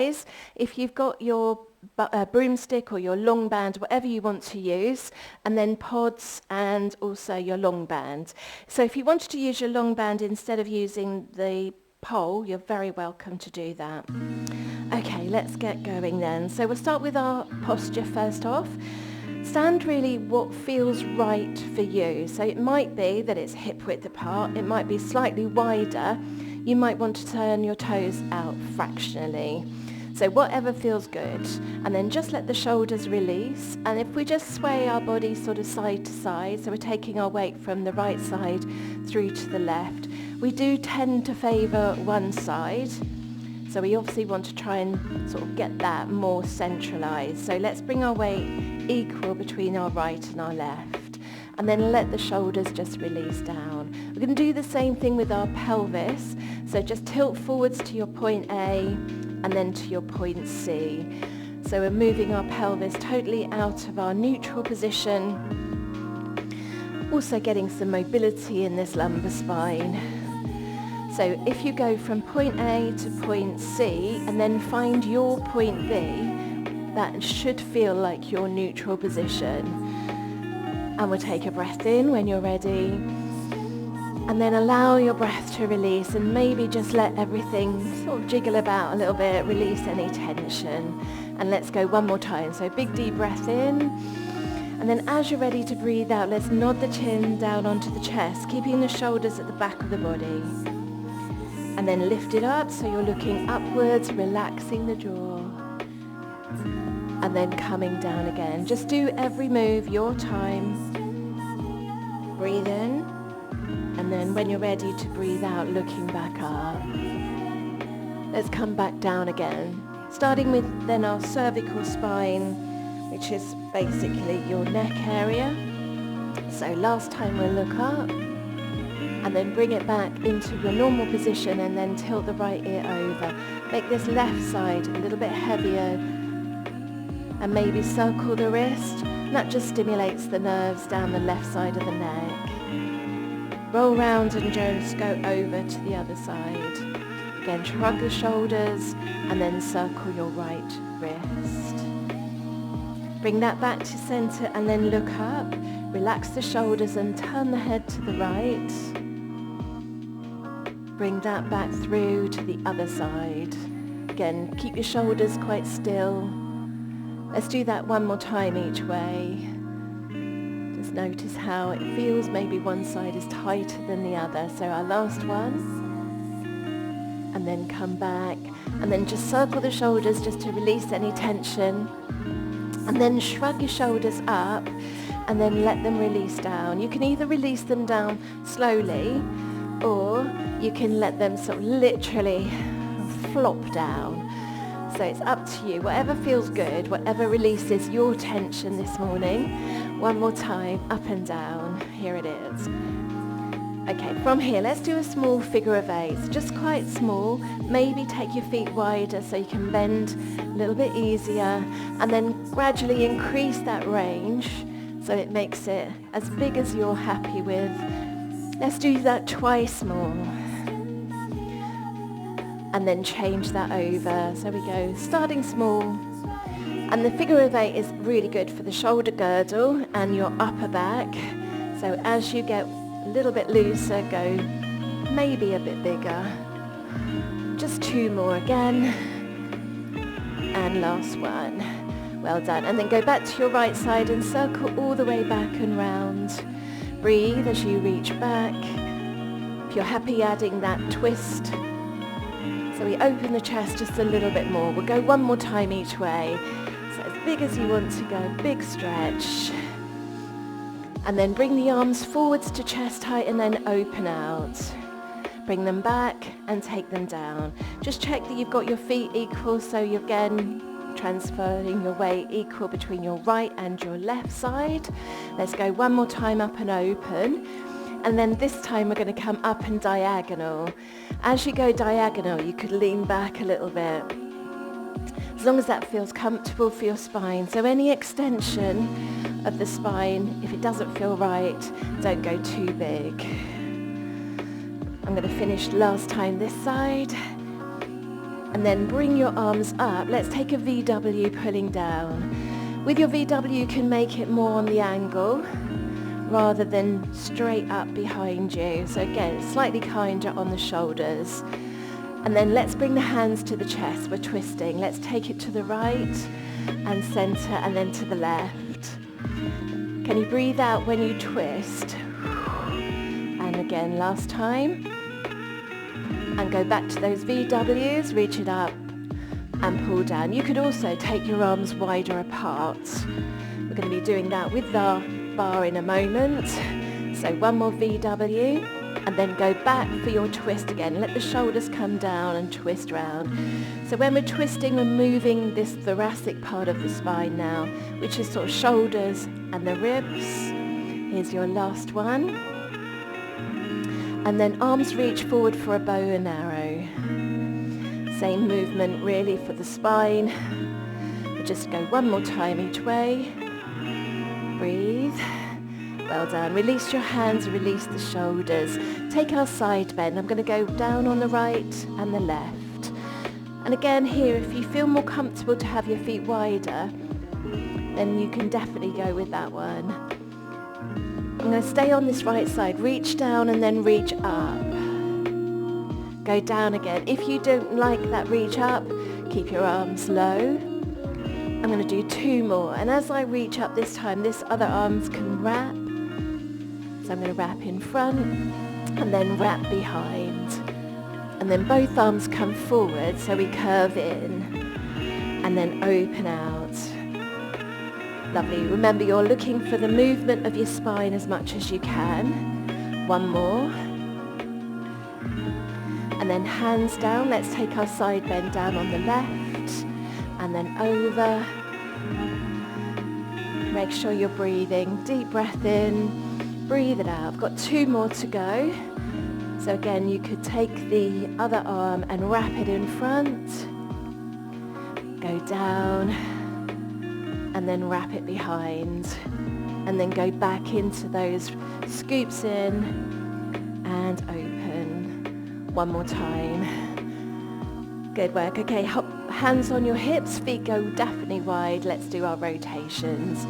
If you've got your broomstick or your long band, whatever you want to use, and then pods and also your long band. So if you wanted to use your long band instead of using the pole, you're very welcome to do that. Okay, let's get going then. So we'll start with our posture first off. Stand really what feels right for you. So it might be that it's hip width apart, it might be slightly wider, you might want to turn your toes out fractionally. So whatever feels good, and then just let the shoulders release, and if we just sway our body sort of side to side, so we're taking our weight from the right side through to the left, we do tend to favour one side, so we obviously want to try and sort of get that more centralised. So let's bring our weight equal between our right and our left, and then let the shoulders just release down. We're going to do the same thing with our pelvis, so just tilt forwards to your point A, and then to your point C. So we're moving our pelvis totally out of our neutral position, also getting some mobility in this lumbar spine. So if you go from point A to point C and then find your point B, that should feel like your neutral position. And we'll take a breath in when you're ready. And then allow your breath to release, and maybe just let everything sort of jiggle about a little bit, release any tension. And let's go one more time. So big deep breath in, and then as you're ready to breathe out, let's nod the chin down onto the chest, keeping the shoulders at the back of the body. And then lift it up so you're looking upwards, relaxing the jaw. And then coming down again. Just do every move your time. Breathe in. And then when you're ready to breathe out, looking back up. Let's come back down again. Starting with then our cervical spine, which is basically your neck area. So last time we'll look up and then bring it back into your normal position, and then tilt the right ear over. Make this left side a little bit heavier, and maybe circle the wrist. And that just stimulates the nerves down the left side of the neck. Roll round and just go over to the other side. Again, shrug the shoulders and then circle your right wrist. Bring that back to center and then look up. Relax the shoulders and turn the head to the right. Bring that back through to the other side. Again, keep your shoulders quite still. Let's do that one more time each way. Just notice how it feels. Maybe one side is tighter than the other. So our last one. And then come back. And then just circle the shoulders just to release any tension. And then shrug your shoulders up and then let them release down. You can either release them down slowly, or you can let them sort of literally flop down. So it's up to you. Whatever feels good, whatever releases your tension this morning. One more time, up and down. Here it is. Okay, from here, let's do a small figure of 8. Just quite small. Maybe take your feet wider so you can bend a little bit easier, and then gradually increase that range so it makes it as big as you're happy with. Let's do that twice more. And then change that over. So we go starting small. And the figure of 8 is really good for the shoulder girdle and your upper back. So as you get a little bit looser, go maybe a bit bigger. Just 2 more again. And last one. Well done. And then go back to your right side and circle all the way back and round. Breathe as you reach back. If you're happy adding that twist. So we open the chest just a little bit more. We'll go one more time each way. So as big as you want to go, big stretch. And then bring the arms forwards to chest height and then open out. Bring them back and take them down. Just check that you've got your feet equal, so you're again transferring your weight equal between your right and your left side. Let's go one more time up and open. And then this time we're going to come up and diagonal. As you go diagonal, you could lean back a little bit, as long as that feels comfortable for your spine. So any extension of the spine, if it doesn't feel right, don't go too big. I'm going to finish last time this side. And then bring your arms up. Let's take a VW pulling down. With your VW, you can make it more on the angle rather than straight up behind you. So again, slightly kinder on the shoulders. And then let's bring the hands to the chest. We're twisting. Let's take it to the right and center and then to the left. Can you breathe out when you twist? And again, last time. And go back to those VWs, reach it up and pull down. You could also take your arms wider apart. We're going to be doing that with our bar in a moment. So one more VW and then go back for your twist again. Let the shoulders come down and twist round. So when we're twisting, we're moving this thoracic part of the spine now, which is sort of shoulders and the ribs. Here's your last one. And then arms reach forward for a bow and arrow. Same movement really for the spine. We'll just go one more time each way. Breathe. Well done. Release your hands, release the shoulders. Take our side bend. I'm going to go down on the right and the left. And again here, if you feel more comfortable to have your feet wider, then you can definitely go with that one. I'm going to stay on this right side. Reach down and then reach up. Go down again. If you don't like that reach up, keep your arms low. I'm going to do two more. And as I reach up this time, this other arms can wrap. So I'm going to wrap in front and then wrap behind. And then both arms come forward, so we curve in and then open out. Lovely. Remember, you're looking for the movement of your spine as much as you can. One more. And then hands down. Let's take our side bend down on the left and then over. Make sure you're breathing. Deep breath in, breathe it out. I've got two more to go. So again, you could take the other arm and wrap it in front. Go down. And then wrap it behind, and then go back into those scoops in and open. One more time. Good work. Okay, hands on your hips, feet go definitely wide. Let's do our rotations.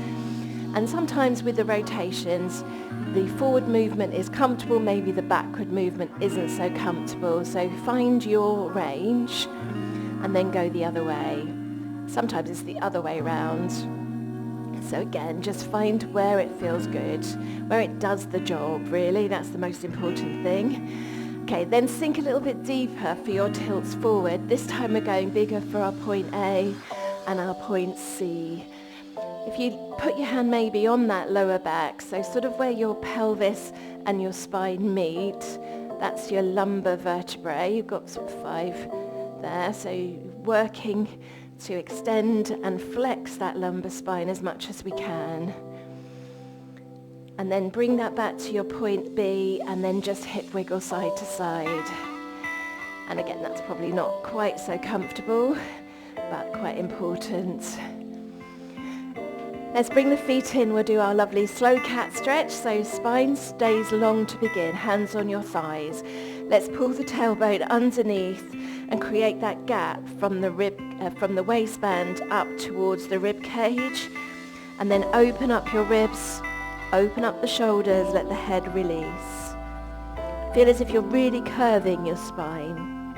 And sometimes with the rotations, the forward movement is comfortable, maybe the backward movement isn't so comfortable. So find your range and then go the other way. Sometimes it's the other way around. So again, just find where it feels good, where it does the job, really. That's the most important thing. Okay, then sink a little bit deeper for your tilts forward. This time we're going bigger for our point A and our point C. If you put your hand maybe on that lower back, so sort of where your pelvis and your spine meet, that's your lumbar vertebrae. You've got sort of 5 there, so working to extend and flex that lumbar spine as much as we can. And then bring that back to your point B and then just hip wiggle side to side. And again, that's probably not quite so comfortable, but quite important. Let's bring the feet in. We'll do our lovely slow cat stretch. So spine stays long to begin, hands on your thighs. Let's pull the tailbone underneath and create that gap from the waistband up towards the rib cage, and then open up your ribs, open up the shoulders, let the head release. Feel as if you're really curving your spine.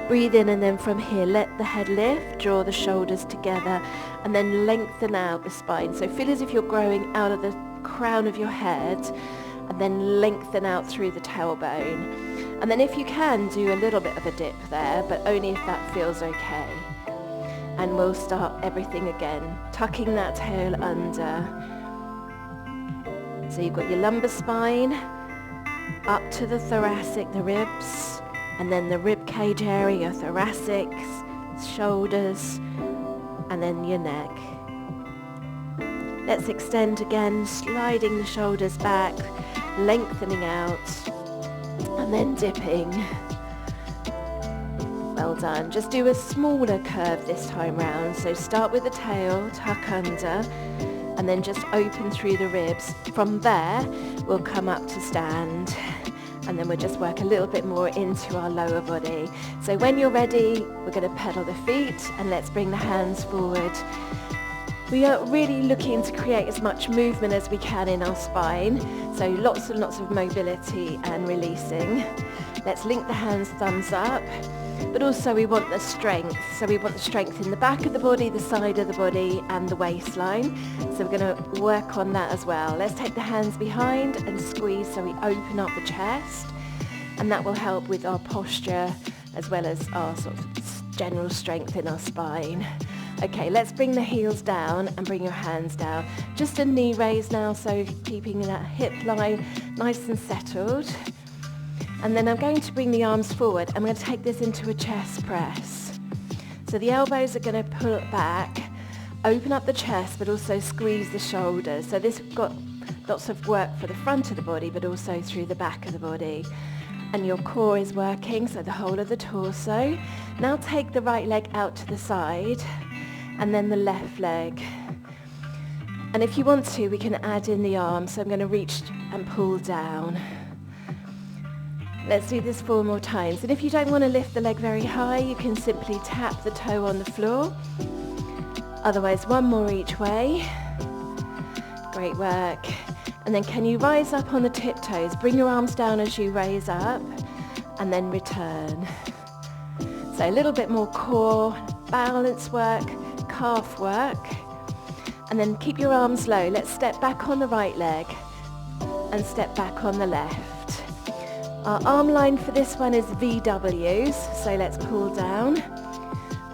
Breathe in, and then from here let the head lift, draw the shoulders together and then lengthen out the spine. So feel as if you're growing out of the crown of your head and then lengthen out through the tailbone. And then if you can, do a little bit of a dip there, but only if that feels okay. And we'll start everything again, tucking that tail under. So you've got your lumbar spine, up to the thoracic, the ribs, and then the rib cage area, thoracic, shoulders, and then your neck. Let's extend again, sliding the shoulders back, lengthening out, and then dipping. Well done. Just do a smaller curve this time round. So start with the tail, tuck under, and then just open through the ribs. From there, we'll come up to stand. And then we'll just work a little bit more into our lower body. So when you're ready, we're going to pedal the feet and let's bring the hands forward. We are really looking to create as much movement as we can in our spine. So lots and lots of mobility and releasing. Let's link the hands, thumbs up. But also we want the strength. So we want the strength in the back of the body, the side of the body and the waistline. So we're going to work on that as well. Let's take the hands behind and squeeze so we open up the chest. And that will help with our posture as well as our sort of general strength in our spine. Okay, let's bring the heels down and bring your hands down. Just a knee raise now, so keeping that hip line nice and settled. And then I'm going to bring the arms forward. I'm going to take this into a chest press. So the elbows are going to pull it back, open up the chest, but also squeeze the shoulders. So this has got lots of work for the front of the body, but also through the back of the body. And your core is working, so the whole of the torso. Now take the right leg out to the side, and then the left leg. And if you want to, we can add in the arms. So I'm going to reach and pull down. Let's do this 4 more times. And if you don't want to lift the leg very high, you can simply tap the toe on the floor. Otherwise, 1 more each way. Great work. And then can you rise up on the tiptoes? Bring your arms down as you raise up and then return. So a little bit more core, balance work, calf work. And then keep your arms low. Let's step back on the right leg and step back on the left. Our arm line for this one is VWs, so let's pull down.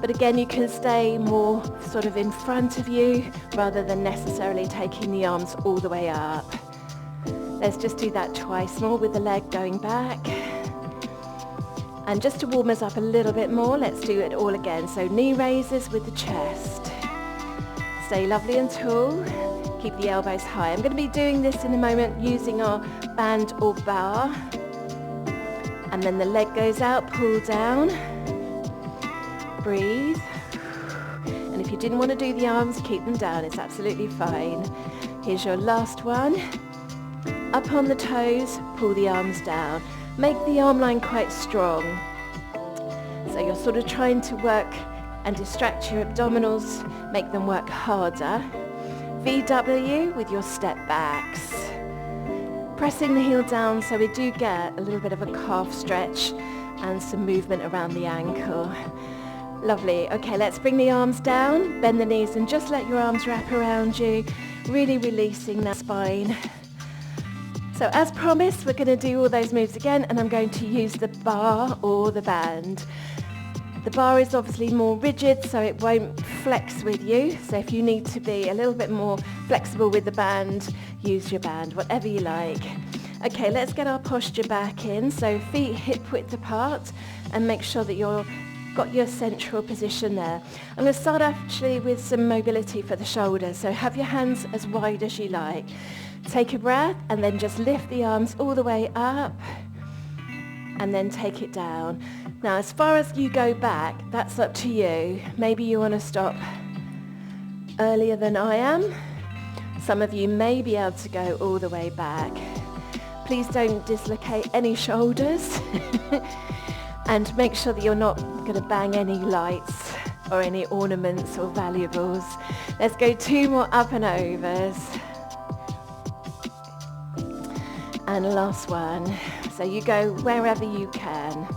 But again, you can stay more sort of in front of you rather than necessarily taking the arms all the way up. Let's just do that twice more with the leg going back. And just to warm us up a little bit more, let's do it all again. So knee raises with the chest. Stay lovely and tall. Keep the elbows high. I'm going to be doing this in a moment using our band or bar. And then the leg goes out, pull down, breathe. And if you didn't want to do the arms, keep them down, it's absolutely fine. Here's your last one. Up on the toes, pull the arms down. Make the arm line quite strong. So you're sort of trying to work and distract your abdominals, make them work harder. VW with your step backs. Pressing the heel down so we do get a little bit of a calf stretch and some movement around the ankle. Lovely. Okay, let's bring the arms down, bend the knees and just let your arms wrap around you, really releasing that spine. So as promised, we're going to do all those moves again and I'm going to use the bar or the band. The bar is obviously more rigid, so it won't flex with you. So if you need to be a little bit more flexible with the band, use your band, whatever you like. Okay, let's get our posture back in. So feet hip width apart and make sure that you've got your central position there. I'm going to start actually with some mobility for the shoulders. So have your hands as wide as you like. Take a breath and then just lift the arms all the way up and then take it down. Now, as far as you go back, that's up to you. Maybe you want to stop earlier than I am. Some of you may be able to go all the way back. Please don't dislocate any shoulders and make sure that you're not going to bang any lights or any ornaments or valuables. Let's go 2 more up and overs. And last one. So you go wherever you can.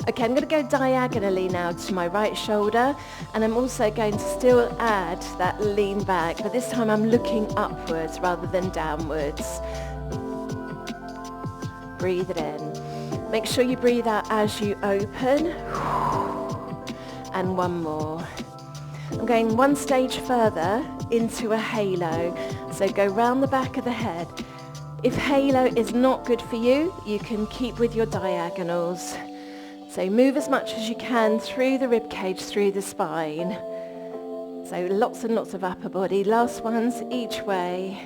Okay, I'm going to go diagonally now to my right shoulder and I'm also going to still add that lean back, but this time I'm looking upwards rather than downwards. Breathe it in. Make sure you breathe out as you open. And 1 more. I'm going 1 stage further into a halo. So go round the back of the head. If halo is not good for you, you can keep with your diagonals. So move as much as you can through the rib cage, through the spine. So lots and lots of upper body. Last ones each way.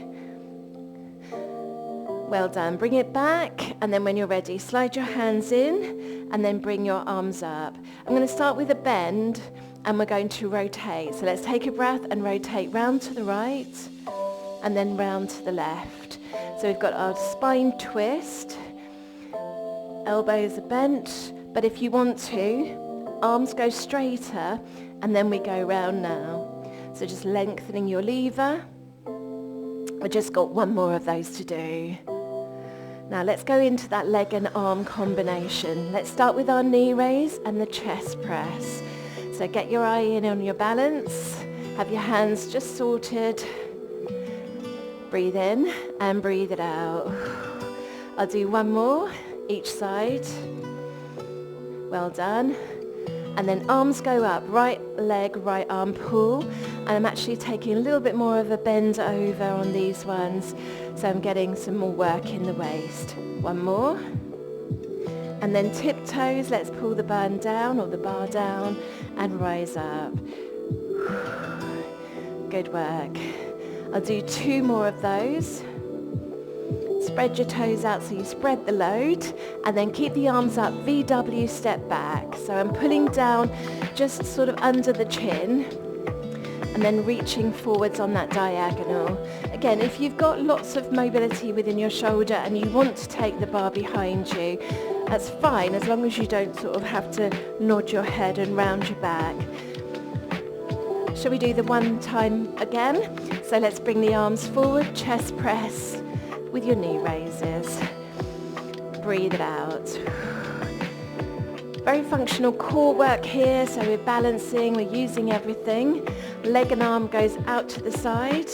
Well done. Bring it back and then when you're ready, slide your hands in and then bring your arms up. I'm going to start with a bend and we're going to rotate. So let's take a breath and rotate round to the right and then round to the left. So we've got our spine twist. elbows are bent, but if you want to, arms go straighter, and then we go round now. So just lengthening your lever. We've just got one more of those to do. Now let's go into that leg and arm combination. Let's start with our knee raise and the chest press. So get your eye in on your balance. Have your hands just sorted. Breathe in and breathe it out. I'll do one more each side. Well done. And then arms go up, right leg, right arm pull. And I'm actually taking a little bit more of a bend over on these ones. So I'm getting some more work in the waist. One more. And then tiptoes, let's pull the band down or the bar down and rise up. Good work. I'll do two more of those. Spread your toes out so you spread the load, and then keep the arms up, VW step back. So I'm pulling down just sort of under the chin and then reaching forwards on that diagonal. Again, if you've got lots of mobility within your shoulder and you want to take the bar behind you, that's fine, as long as you don't sort of have to nod your head and round your back. Shall we do the one time again? So let's bring the arms forward, chest press with your knee raises. Breathe it out. Very functional core work here, so we're balancing, we're using everything. Leg and arm goes out to the side.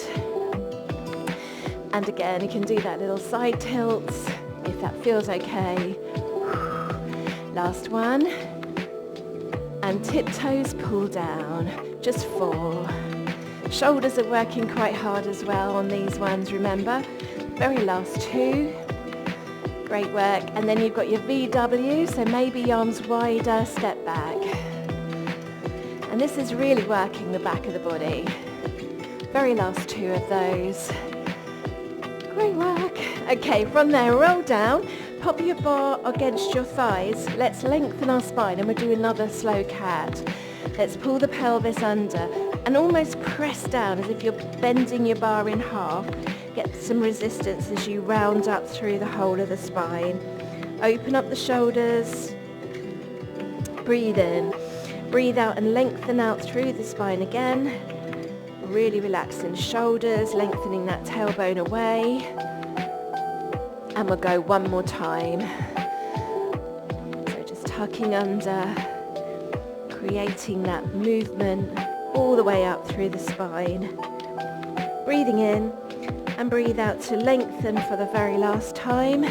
And again, you can do that little side tilts if that feels okay. Last one. And tiptoes pull down. Just 4. Shoulders are working quite hard as well on these ones, remember. Very last 2. Great work. And then you've got your VW, so maybe arms wider, step back. And this is really working the back of the body. Very last 2 of those. Great work. Okay, from there, roll down. Pop your bar against your thighs. Let's lengthen our spine, and we'll do another slow cat. Let's pull the pelvis under and almost press down as if you're bending your bar in half. Get some resistance as you round up through the whole of the spine. Open up the shoulders. Breathe in. Breathe out and lengthen out through the spine again. Really relaxing shoulders, lengthening that tailbone away. And we'll go one more time. So just tucking under, creating that movement all the way up through the spine. Breathing in and breathe out to lengthen for the very last time.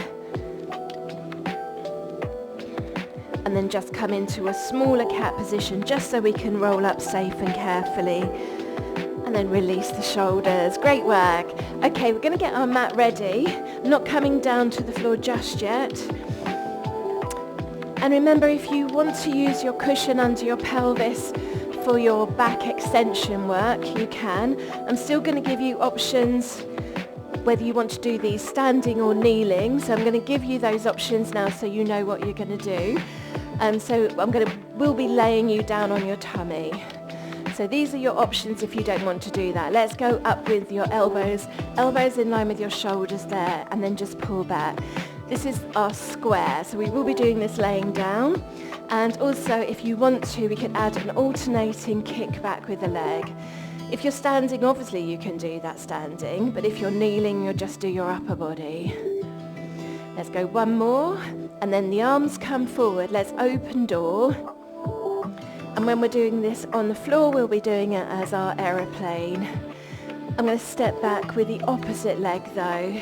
And then just come into a smaller cat position just so we can roll up safe and carefully. And then release the shoulders. Great work. Okay, we're going to get our mat ready. I'm not coming down to the floor just yet. And remember, if you want to use your cushion under your pelvis for your back extension work, you can. I'm still going to give you options whether you want to do these standing or kneeling. So I'm going to give you those options now so you know what you're going to do. So we'll be laying you down on your tummy. So these are your options if you don't want to do that. Let's go up with your elbows in line with your shoulders there, and then just pull back. This is our square, so we will be doing this laying down. And also, if you want to, we could add an alternating kick back with the leg. If you're standing, obviously you can do that standing, but if you're kneeling, you'll just do your upper body. Let's go one more, and then the arms come forward. Let's open door. And when we're doing this on the floor, we'll be doing it as our aeroplane. I'm going to step back with the opposite leg though.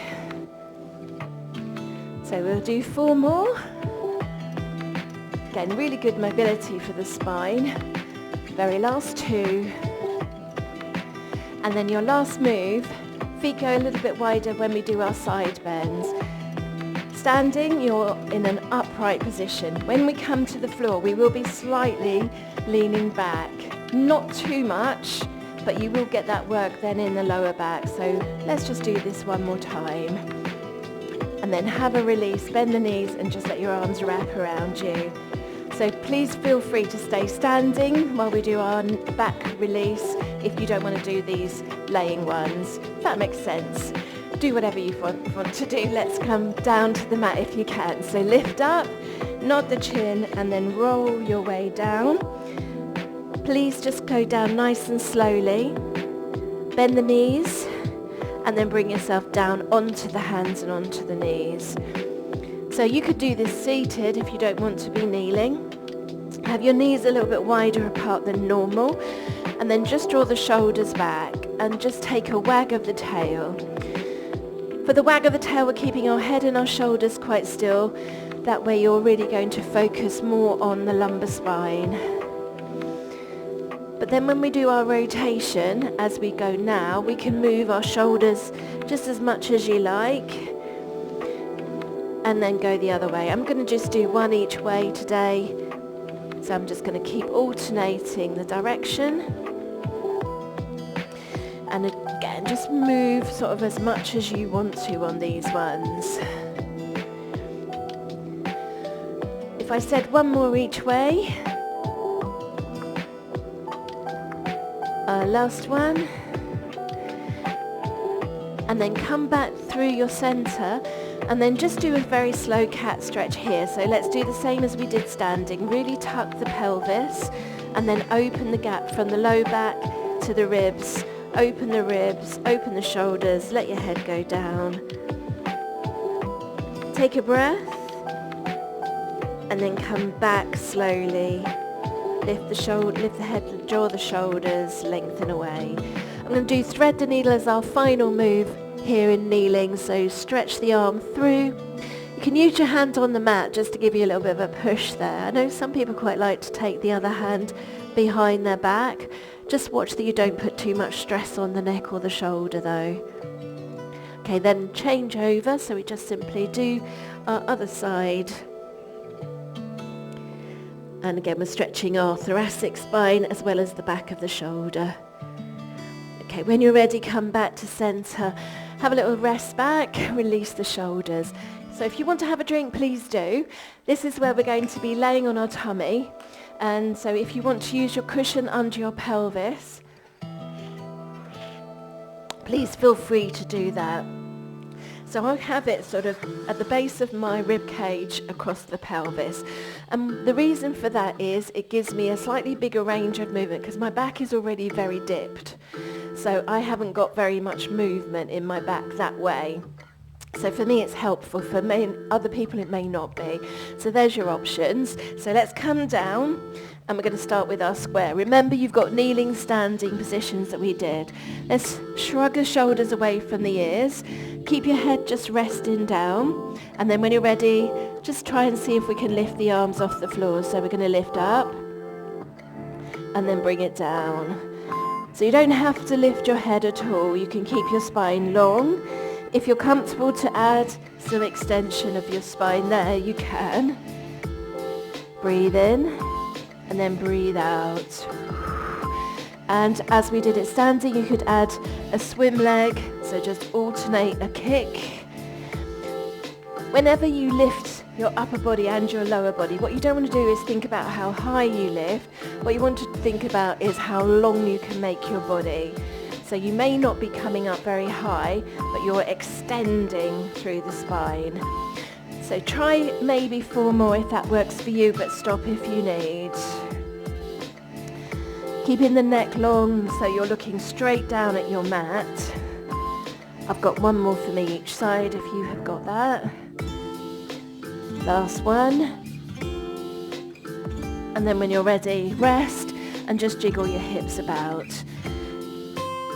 So we'll do 4 more. Again, really good mobility for the spine. Very last 2. And then your last move, feet go a little bit wider when we do our side bends. Standing, you're in an upright position. When we come to the floor, we will be slightly leaning back. Not too much, but you will get that work then in the lower back. So let's just do this one more time. And then have a release, bend the knees and just let your arms wrap around you. So please feel free to stay standing while we do our back release if you don't want to do these laying ones, if that makes sense. do whatever you want to do. Let's come down to the mat if you can. So lift up, nod the chin, and then roll your way down. Please just go down nice and slowly. Bend the knees, and then bring yourself down onto the hands and onto the knees. So you could do this seated if you don't want to be kneeling. Have your knees a little bit wider apart than normal, and then just draw the shoulders back and just take a wag of the tail. For the wag of the tail, we're keeping our head and our shoulders quite still. That way you're really going to focus more on the lumbar spine. But then when we do our rotation, as we go now, we can move our shoulders just as much as you like, and then go the other way. I'm going to just do one each way today. So I'm just going to keep alternating the direction. And again, just move sort of as much as you want to on these ones. If I said one more each way. Last one. And then come back through your center. And then just do a very slow cat stretch here. So let's do the same as we did standing. Really tuck the pelvis and then open the gap from the low back to the ribs. Open the ribs, open the shoulders, let your head go down. Take a breath and then come back slowly. Lift the head, draw the shoulders, lengthen away. I'm going to do thread the needle as our final move here in kneeling, so stretch the arm through. You can use your hand on the mat just to give you a little bit of a push there. I know some people quite like to take the other hand behind their back. Just watch that you don't put too much stress on the neck or the shoulder though. Okay, then change over, so we just simply do our other side. And again, we're stretching our thoracic spine as well as the back of the shoulder. Okay, when you're ready, come back to center. Have a little rest back, release the shoulders. So if you want to have a drink, please do. This is where we're going to be laying on our tummy. And so if you want to use your cushion under your pelvis, please feel free to do that. So I have it sort of at the base of my rib cage across the pelvis. And the reason for that is it gives me a slightly bigger range of movement because my back is already very dipped. So I haven't got very much movement in my back that way. So for me it's helpful, for other people it may not be. So there's your options. So let's come down and we're going to start with our square. Remember, you've got kneeling, standing positions that we did. Let's shrug the shoulders away from the ears. Keep your head just resting down. And then when you're ready, just try and see if we can lift the arms off the floor. So we're going to lift up and then bring it down. So you don't have to lift your head at all. You can keep your spine long. If you're comfortable to add some extension of your spine there, you can. Breathe in and then breathe out. And as we did it standing, you could add a swim leg. So just alternate a kick. Whenever you lift your upper body and your lower body, what you don't want to do is think about how high you lift. What you want to think about is how long you can make your body. So you may not be coming up very high, but you're extending through the spine. So try maybe 4 more if that works for you, but stop if you need. Keeping the neck long so you're looking straight down at your mat. I've got 1 more for me each side if you have got that. Last one. And then when you're ready, rest and just jiggle your hips about.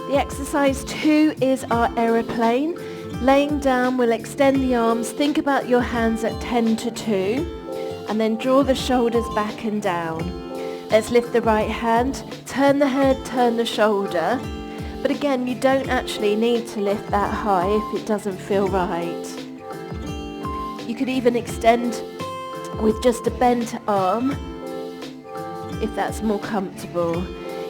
The exercise 2 is our aeroplane. Laying down, we'll extend the arms. Think about your hands at 10 to 2 and then draw the shoulders back and down. Let's lift the right hand, turn the head, turn the shoulder. But again, you don't actually need to lift that high if it doesn't feel right. You could even extend with just a bent arm if that's more comfortable.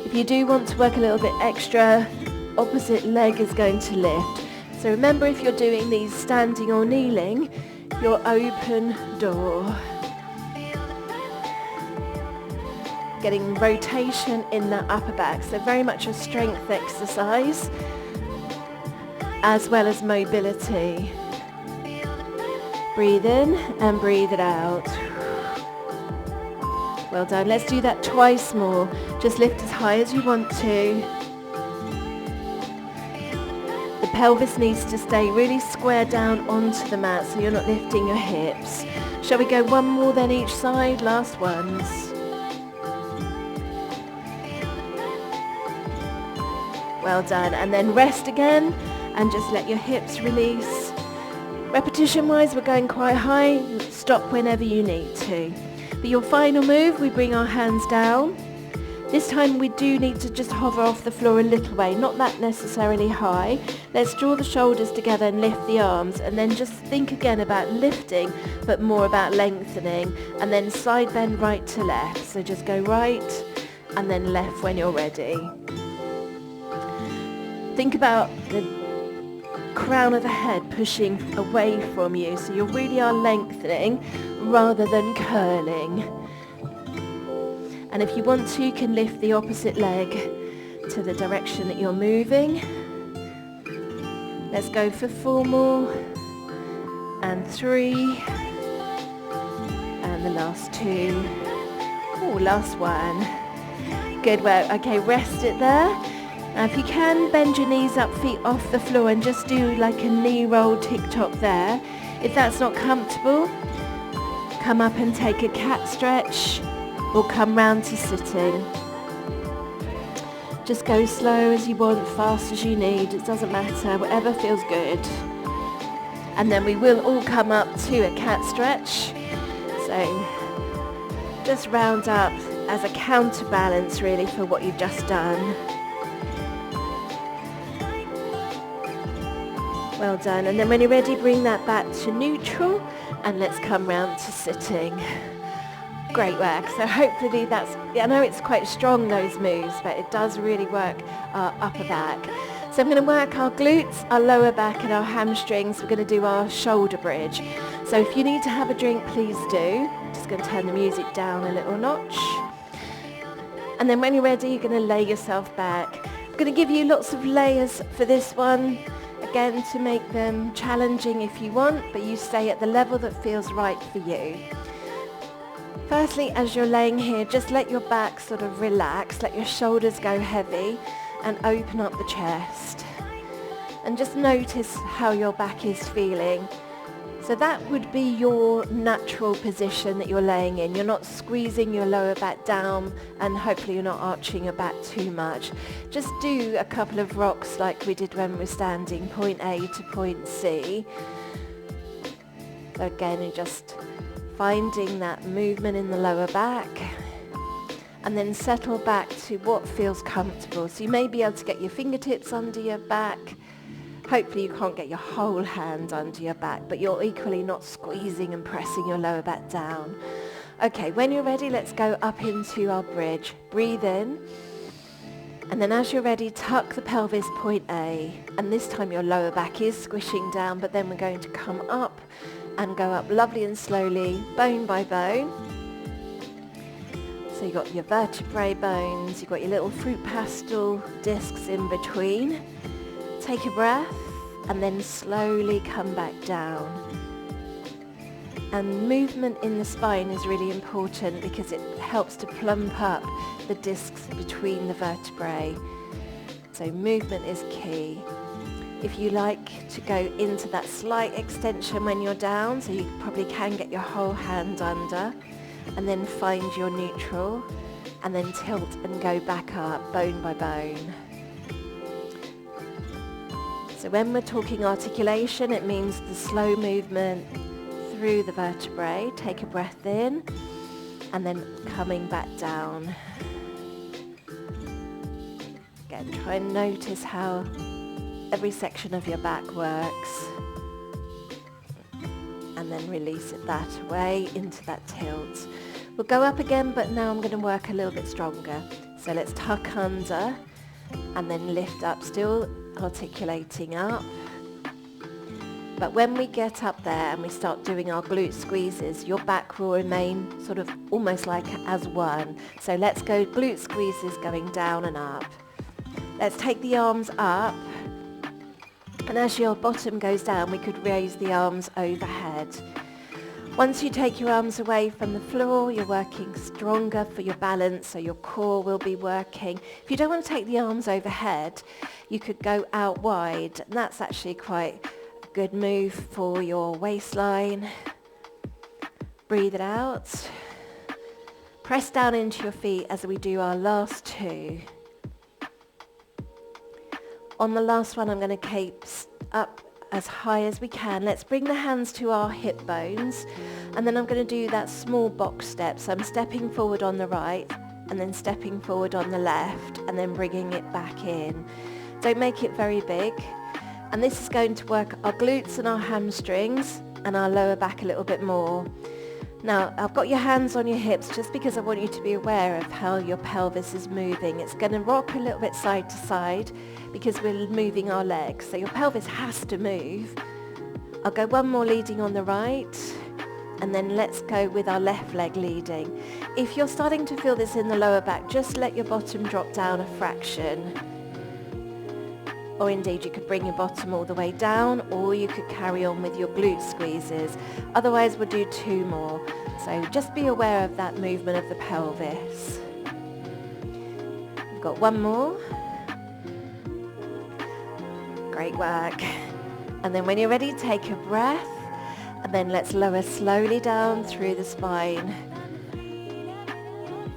If you do want to work a little bit extra, opposite leg is going to lift. So remember, if you're doing these standing or kneeling, your open door. Getting rotation in the upper back, so very much a strength exercise. as well as mobility. Breathe in and breathe it out. Well done. Let's do that twice more. Just lift as high as you want to. The pelvis needs to stay really square down onto the mat so you're not lifting your hips. Shall we go one more then each side? Last ones. Well done. And then rest again and just let your hips release. Repetition wise, we're going quite high. Stop whenever you need to. For your final move, we bring our hands down. This time we do need to just hover off the floor a little way, not that necessarily high. Let's draw the shoulders together and lift the arms, and then just think again about lifting, but more about lengthening, and then side bend right to left. So just go right and then left when you're ready. Think about the crown of the head pushing away from you, so you really are lengthening rather than curling. And if you want to, you can lift the opposite leg to the direction that you're moving. Let's go for 4 more, and 3, and the last 2. Oh, last one. Good work. Okay, rest it there. Now if you can, bend your knees up, feet off the floor, and just do like a knee roll tick-tock there. If that's not comfortable, come up and take a cat stretch, or come round to sitting. Just go slow as you want, fast as you need, it doesn't matter, whatever feels good. And then we will all come up to a cat stretch. So just round up as a counterbalance really for what you've just done. Well done. And then when you're ready, bring that back to neutral and let's come round to sitting. Great work. So hopefully that's, I know it's quite strong, those moves, but it does really work our upper back. So I'm going to work our glutes, our lower back and our hamstrings. We're going to do our shoulder bridge. So if you need to have a drink, please do. Just going to turn the music down a little notch. And then when you're ready, you're going to lay yourself back. I'm going to give you lots of layers for this one. Again, to make them challenging if you want, but you stay at the level that feels right for you. Firstly, as you're laying here, just let your back sort of relax, let your shoulders go heavy and open up the chest. And just notice how your back is feeling. So that would be your natural position that you're laying in. You're not squeezing your lower back down and hopefully you're not arching your back too much. Just do a couple of rocks like we did when we're standing, point A to point C. So again, you're just finding that movement in the lower back and then settle back to what feels comfortable. So you may be able to get your fingertips under your back. Hopefully you can't get your whole hand under your back, but you're equally not squeezing and pressing your lower back down. Okay, when you're ready, let's go up into our bridge. Breathe in. And then as you're ready, tuck the pelvis, point A. And this time your lower back is squishing down, but then we're going to come up and go up lovely and slowly, bone by bone. So you've got your vertebrae bones, you've got your little fruit pastel discs in between. Take a breath and then slowly come back down. And movement in the spine is really important because it helps to plump up the discs between the vertebrae. So movement is key. If you like to go into that slight extension when you're down, so you probably can get your whole hand under, and then find your neutral, and then tilt and go back up, bone by bone. So when we're talking articulation, it means the slow movement through the vertebrae. Take a breath in and then coming back down. Again, try and notice how every section of your back works. And then release it that way into that tilt. We'll go up again, but now I'm going to work a little bit stronger. So let's tuck under and then lift up, still articulating up. But when we get up there and we start doing our glute squeezes, your back will remain sort of almost like as one. So let's go glute squeezes going down and up. Let's take the arms up And as your bottom goes down, we could raise the arms overhead. Once you take your arms away from the floor, you're working stronger for your balance, so your core will be working. If you don't want to take the arms overhead, you could go out wide, and that's actually quite a good move for your waistline. Breathe it out. Press down into your feet as we do our last two. On the last one, I'm going to keep up as high as we can. Let's bring the hands to our hip bones, and then I'm going to do that small box step. So I'm stepping forward on the right and then stepping forward on the left and then bringing it back in. Don't make it very big. And this is going to work our glutes and our hamstrings and our lower back a little bit more. Now, I've got your hands on your hips just because I want you to be aware of how your pelvis is moving. It's going to rock a little bit side to side because we're moving our legs. So your pelvis has to move. I'll go one more leading on the right, and then let's go with our left leg leading. If you're starting to feel this in the lower back, just let your bottom drop down a fraction. Or indeed, you could bring your bottom all the way down, or you could carry on with your glute squeezes. Otherwise, we'll do two more. So just be aware of that movement of the pelvis. We've got one more. Great work. And then when you're ready, take a breath, and then let's lower slowly down through the spine.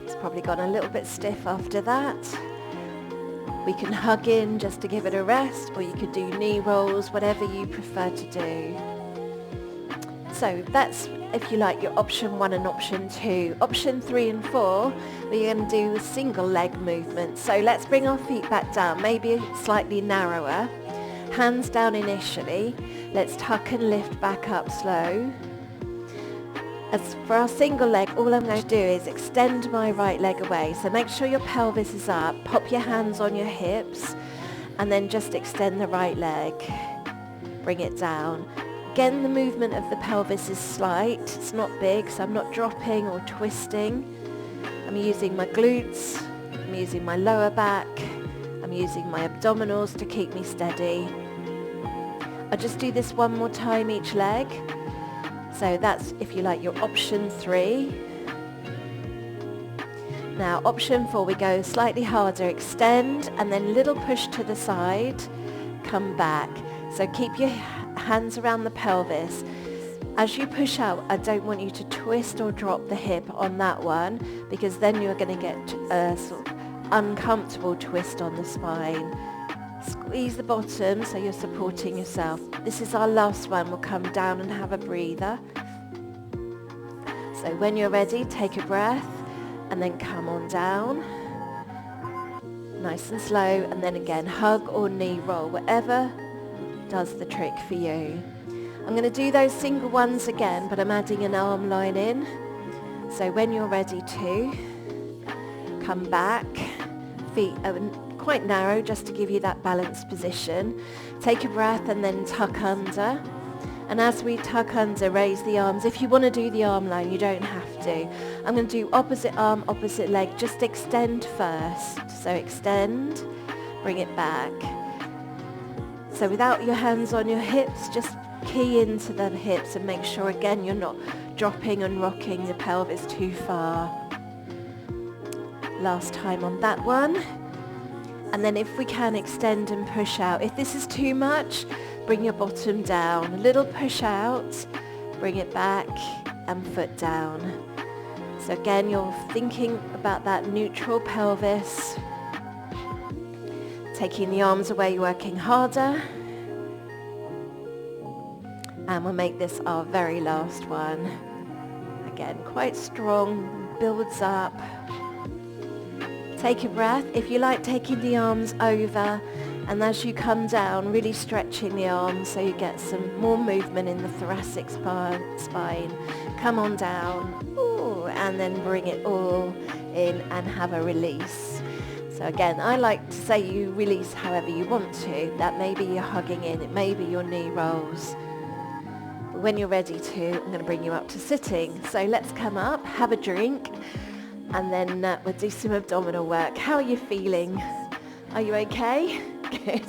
It's probably gone a little bit stiff after that. We can hug in just to give it a rest, or you could do knee rolls, whatever you prefer to do. So that's, if you like, your option 1 and option 2. Option 3 and 4, we're going to do a single leg movement. So let's bring our feet back down, maybe slightly narrower. Hands down initially. Let's tuck and lift back up slow. As for our single leg, all I'm going to do is extend my right leg away. So make sure your pelvis is up, pop your hands on your hips, and then just extend the right leg. Bring it down. Again, the movement of the pelvis is slight. It's not big, so I'm not dropping or twisting. I'm using my glutes, I'm using my lower back, I'm using my abdominals to keep me steady. I'll just do this one more time each leg. So that's, if you like, your option 3. Now option 4, we go slightly harder, extend, and then little push to the side, come back. So keep your hands around the pelvis. As you push out, I don't want you to twist or drop the hip on that one, because then you're going to get a sort of uncomfortable twist on the spine. Squeeze the bottom so you're supporting yourself. This is our last one. We'll come down and have a breather. So when you're ready, take a breath and then come on down. Nice and slow, and then again, hug or knee roll, whatever does the trick for you. I'm going to do those single ones again, but I'm adding an arm line in. So when you're ready to, come back, feet are quite narrow just to give you that balanced position. Take a breath and then tuck under. And as we tuck under, raise the arms. If you want to do the arm line, you don't have to. I'm going to do opposite arm, opposite leg. Just extend first. So extend, bring it back. So without your hands on your hips, just key into the hips and make sure, again, you're not dropping and rocking the pelvis too far. Last time on that one. And then if we can, extend and push out. If this is too much, bring your bottom down. A little push out, bring it back, and foot down. So again, you're thinking about that neutral pelvis. Taking the arms away, working harder. And we'll make this our very last one. Again, quite strong, builds up. Take a breath. If you like, taking the arms over, and as you come down, really stretching the arms so you get some more movement in the thoracic spine. Come on down. Ooh, and then bring it all in and have a release. So again, I like to say you release however you want to. That may be your hugging in, it may be your knee rolls. But when you're ready to, I'm going to bring you up to sitting. So let's come up, have a drink, and then we'll do some abdominal work. How are you feeling? Are you okay? Good.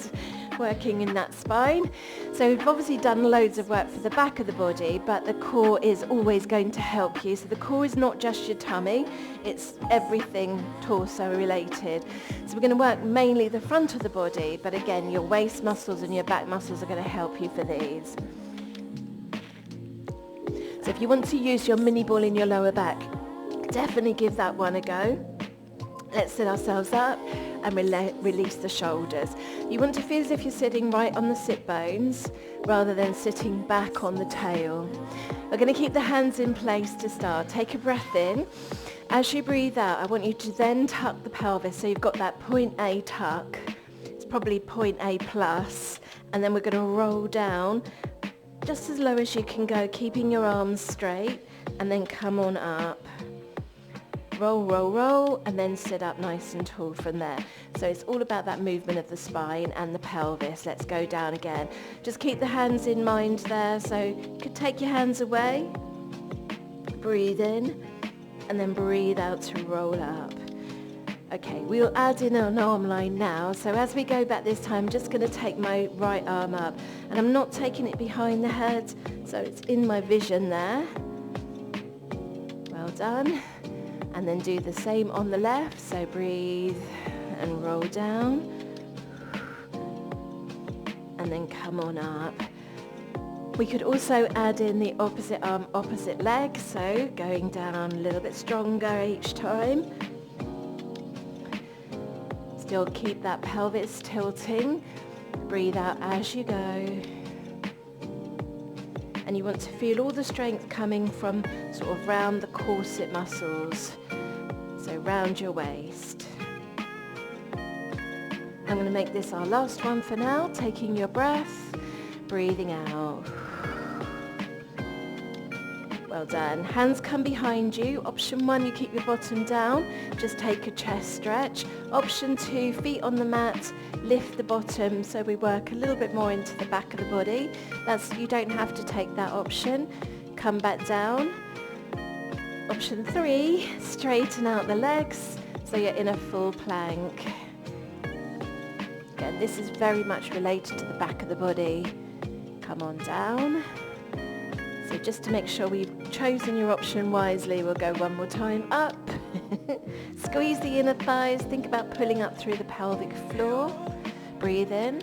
working in that spine. So we've obviously done loads of work for the back of the body, but the core is always going to help you. So the core is not just your tummy, it's everything torso related. So we're going to work mainly the front of the body, but again, your waist muscles and your back muscles are going to help you for these. So if you want to use your mini ball in your lower back, definitely give that one a go. Let's sit ourselves up and release the shoulders. You want to feel as if you're sitting right on the sit bones rather than sitting back on the tail. We're going to keep the hands in place to start. Take a breath in. As you breathe out, I want you to then tuck the pelvis. So you've got that point A tuck. It's probably point A plus. And then we're going to roll down just as low as you can go, keeping your arms straight, and then come on up. Roll, roll, roll, and then sit up nice and tall from there. So it's all about that movement of the spine and the pelvis. Let's go down again. Just keep the hands in mind there. So you could take your hands away, breathe in, and then breathe out to roll up. Okay, we'll add in an arm line now. So as we go back this time, I'm just going to take my right arm up. And I'm not taking it behind the head, so it's in my vision there. Well done. And then do the same on the left. So breathe and roll down. And then come on up. We could also add in the opposite arm, opposite leg. So going down a little bit stronger each time. Still keep that pelvis tilting. Breathe out as you go. And you want to feel all the strength coming from sort of round the corset muscles. So round your waist. I'm going to make this our last one for now. Taking your breath, breathing out. Well done. Hands come behind you. Option 1, you keep your bottom down. Just take a chest stretch. Option 2, feet on the mat. Lift the bottom so we work a little bit more into the back of the body. You don't have to take that option. Come back down. Option 3, straighten out the legs so you're in a full plank. Again, this is very much related to the back of the body. Come on down. So just to make sure we've chosen your option wisely, we'll go one more time up. Squeeze the inner thighs. Think about pulling up through the pelvic floor. Breathe in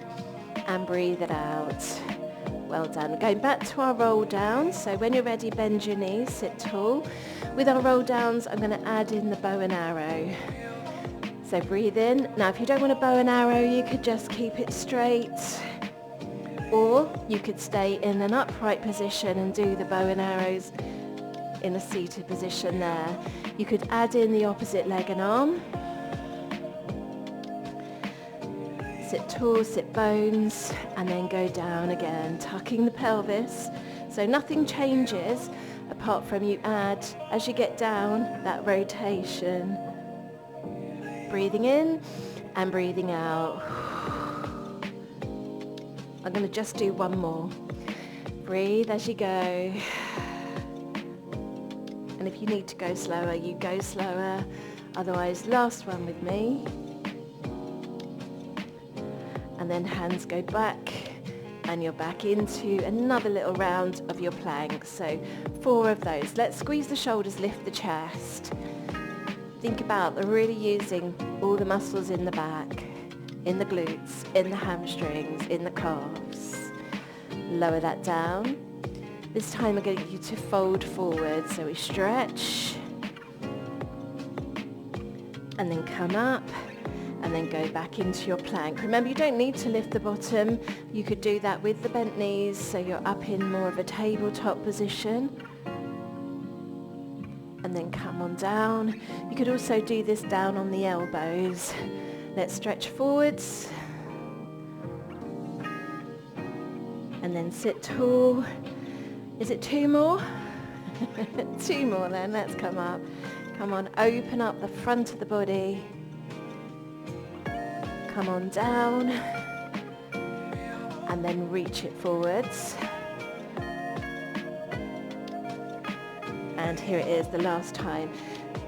and breathe it out. Well done. Going back to our roll down. So when you're ready, bend your knees, sit tall. With our roll downs, I'm going to add in the bow and arrow. So breathe in. Now, if you don't want a bow and arrow, you could just keep it straight. Or you could stay in an upright position and do the bow and arrows in a seated position there. You could add in the opposite leg and arm. Sit tall, sit bones, and then go down again, tucking the pelvis. So nothing changes apart from you add, as you get down, that rotation. Breathing in and breathing out. I'm going to just do one more. Breathe as you go. And if you need to go slower, you go slower. Otherwise, last one with me. And then hands go back and you're back into another little round of your plank. So 4 of those. Let's squeeze the shoulders, lift the chest. Think about really using all the muscles in the back, in the glutes, in the hamstrings, in the calves. Lower that down. This time I'm going to get you to fold forward. So we stretch and then come up and then go back into your plank. Remember, you don't need to lift the bottom. You could do that with the bent knees so you're up in more of a tabletop position. And then come on down. You could also do this down on the elbows. Let's stretch forwards. And then sit tall. Is it 2 more? 2 more then, let's come up. Come on, open up the front of the body. Come on down. And then reach it forwards. And here it is, the last time.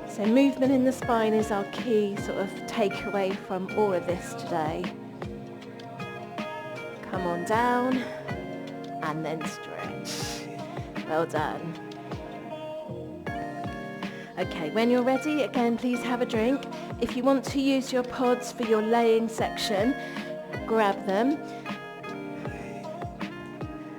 So movement in the spine is our key sort of takeaway from all of this today. Come on down and then stretch. Well done. Okay, when you're ready, again, please have a drink. If you want to use your pods for your laying section, grab them.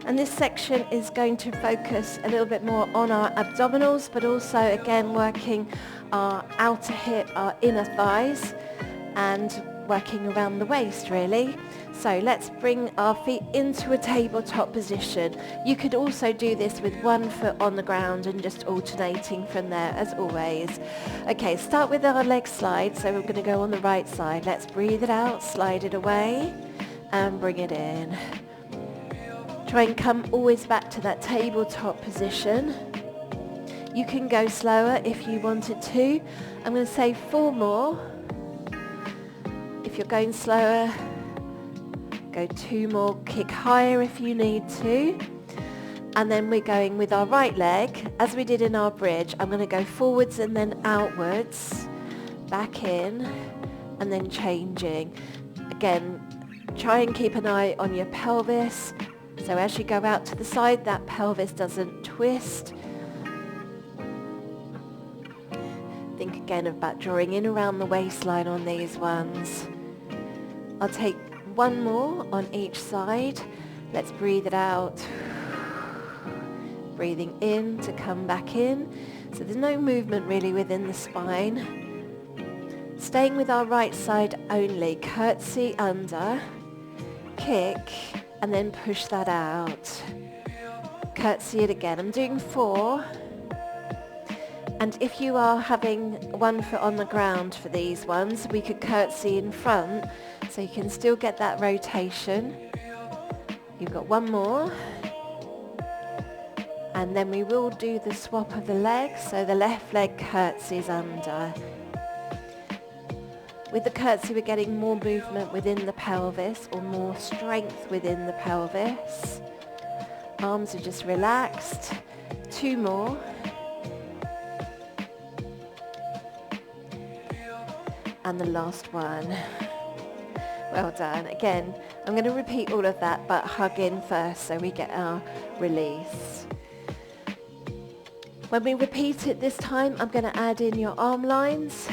And this section is going to focus a little bit more on our abdominals, but also again working our outer hip, our inner thighs, and working around the waist really. So let's bring our feet into a tabletop position. You could also do this with one foot on the ground and just alternating from there as always. Okay, start with our leg slide. So we're going to go on the right side. Let's breathe it out, slide it away and bring it in. Try and come always back to that tabletop position. You can go slower if you wanted to. I'm going to say 4 more. If you're going slower, go 2 more, kick higher if you need to. And then we're going with our right leg, as we did in our bridge. I'm going to go forwards and then outwards, back in, and then changing. Again, try and keep an eye on your pelvis. So as you go out to the side, that pelvis doesn't twist. Think again about drawing in around the waistline on these ones. I'll take 1 more on each side. Let's breathe it out. Breathing in to come back in. So there's no movement really within the spine. Staying with our right side only. Curtsy under, kick, and then push that out. Curtsy it again. I'm doing 4. And if you are having 1 foot on the ground for these ones, we could curtsy in front so you can still get that rotation. You've got 1 more. And then we will do the swap of the legs. So the left leg curtsies under. With the curtsy, we're getting more movement within the pelvis or more strength within the pelvis. Arms are just relaxed. 2 more. And the last one. Well done. Again, I'm going to repeat all of that, but hug in first so we get our release. When we repeat it this time, I'm going to add in your arm lines.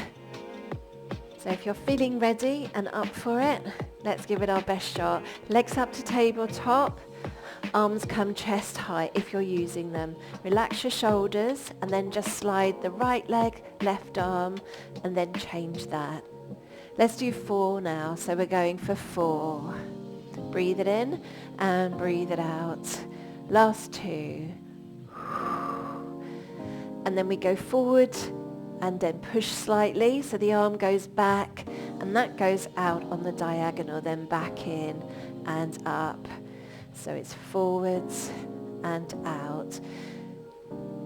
So if you're feeling ready and up for it, let's give it our best shot. Legs up to tabletop, arms come chest high if you're using them. Relax your shoulders and then just slide the right leg, left arm, and then change that. Let's do 4 now. So we're going for 4. Breathe it in and breathe it out. Last 2. And then we go forward and then push slightly so the arm goes back and that goes out on the diagonal, then back in and up. So it's forwards and out.